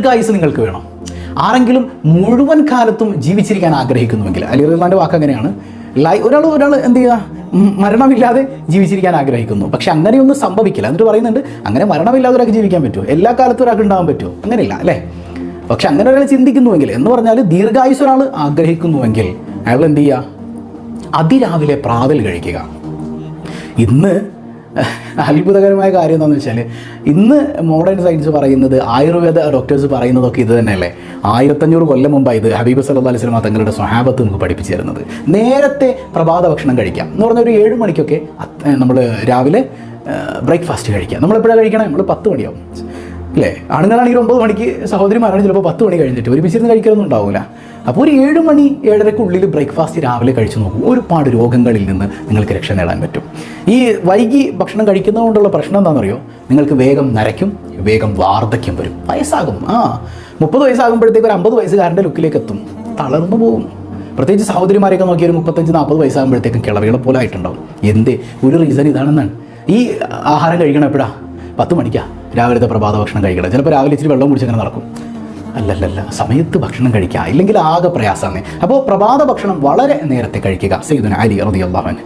ദീർഘായുസ് നിങ്ങൾക്ക് വേണം. ആരെങ്കിലും മുഴുവൻ കാലത്തും ജീവിച്ചിരിക്കാൻ ആഗ്രഹിക്കുന്നുവെങ്കിൽ, അലി റളിയല്ലാഹുവിൻ്റെ വാക്ക് അങ്ങനെയാണ്, ഒരാൾ എന്ത് ചെയ്യുക, മരണമില്ലാതെ ജീവിച്ചിരിക്കാൻ ആഗ്രഹിക്കുന്നു. പക്ഷെ അങ്ങനെയൊന്നും സംഭവിക്കില്ല. എന്നിട്ട് പറയുന്നുണ്ട്, അങ്ങനെ മരണമില്ലാതെ ഒരാൾക്ക് ജീവിക്കാൻ പറ്റുമോ? എല്ലാ കാലത്തും ഒരാൾക്ക് ഉണ്ടാകാൻ പറ്റുമോ? അങ്ങനെയില്ല അല്ലേ? പക്ഷെ അങ്ങനെ ഒരാൾ ചിന്തിക്കുന്നുവെങ്കിൽ, എന്ന് പറഞ്ഞാൽ ദീർഘായുസ് ഒരാൾ ആഗ്രഹിക്കുന്നുവെങ്കിൽ അയാൾ എന്ത് ചെയ്യുക? അതിരാവിലെ പ്രാതൽ കഴിക്കുക. ഇന്ന് അത്ഭുതകരമായ കാര്യം എന്താണെന്ന് വെച്ചാൽ, ഇന്ന് മോഡേൺ സയൻസ് പറയുന്നത്, ആയുർവേദ ഡോക്ടേഴ്സ് പറയുന്നതൊക്കെ ഇത് തന്നെയല്ലേ. 1500 കൊല്ലം മുമ്പാണ് ഇത് ഹബീബ് സല്ലല്ലാഹു അലൈഹി വസല്ലം തങ്ങളുടെ സ്വഹാബത്ത് നമുക്ക് പഠിപ്പിച്ചു തരുന്നത്. നേരത്തെ പ്രഭാത ഭക്ഷണം കഴിക്കാം എന്ന് പറഞ്ഞാൽ ഒരു 7 മണിക്കൊക്കെ നമ്മൾ രാവിലെ ബ്രേക്ക്ഫാസ്റ്റ് കഴിക്കാം. നമ്മളെപ്പോഴാണ് കഴിക്കണം? നമ്മൾ 10 മണിയാവും അല്ലേ? ആണുങ്ങളാണെങ്കിൽ 9 മണിക്ക്, സഹോദരിമാരാണെങ്കിൽ ചിലപ്പോൾ 10 മണി കഴിഞ്ഞിട്ട്, ഒരുമിച്ചിരുന്ന് കഴിക്കാനൊന്നും ഉണ്ടാവില്ല. അപ്പോൾ ഒരു 7 മണി 7:30 ബ്രേക്ക്ഫാസ്റ്റ് രാവിലെ കഴിച്ചു നോക്കും. ഒരുപാട് രോഗങ്ങളിൽ നിന്ന് നിങ്ങൾക്ക് രക്ഷ നേടാൻ പറ്റും. ഈ വൈകി ഭക്ഷണം കഴിക്കുന്നതുകൊണ്ടുള്ള പ്രശ്നം എന്താണെന്നറിയോ? നിങ്ങൾക്ക് വേഗം നരയ്ക്കും, വേഗം വാർദ്ധക്യം വരും, വയസ്സാകും. 30 വയസ്സാകുമ്പോഴത്തേക്ക് ഒരു 50 വയസ്സുകാരൻ്റെ ലുക്കിലേക്ക് എത്തും, തളർന്നു പോകും. പ്രത്യേകിച്ച് സഹോദരിമാരെയൊക്കെ നോക്കി ഒരു 35-40 വയസ്സാകുമ്പോഴത്തേക്കും കിളവികളെ പോലെ ആയിട്ടുണ്ടാവും. എന്ത് ഒരു റീസൺ ഇതാണെന്നാണ്. ഈ ആഹാരം കഴിക്കണം എപ്പോഴാണ്? 10 മണിക്കാണ് രാവിലത്തെ പ്രഭാത ഭക്ഷണം കഴിക്കണം. ചിലപ്പോൾ രാവിലെ ഇച്ചിരി വെള്ളം കുടിച്ചങ്ങനെ നടക്കും. അല്ലല്ല, സമയത്ത് ഭക്ഷണം കഴിക്കുക, ഇല്ലെങ്കിൽ ആകെ പ്രയാസമാണ്. അപ്പോൾ പ്രഭാത ഭക്ഷണം വളരെ നേരത്തെ കഴിക്കുക. സയ്യിദുനാ അലി റളിയല്ലാഹു അൻഹു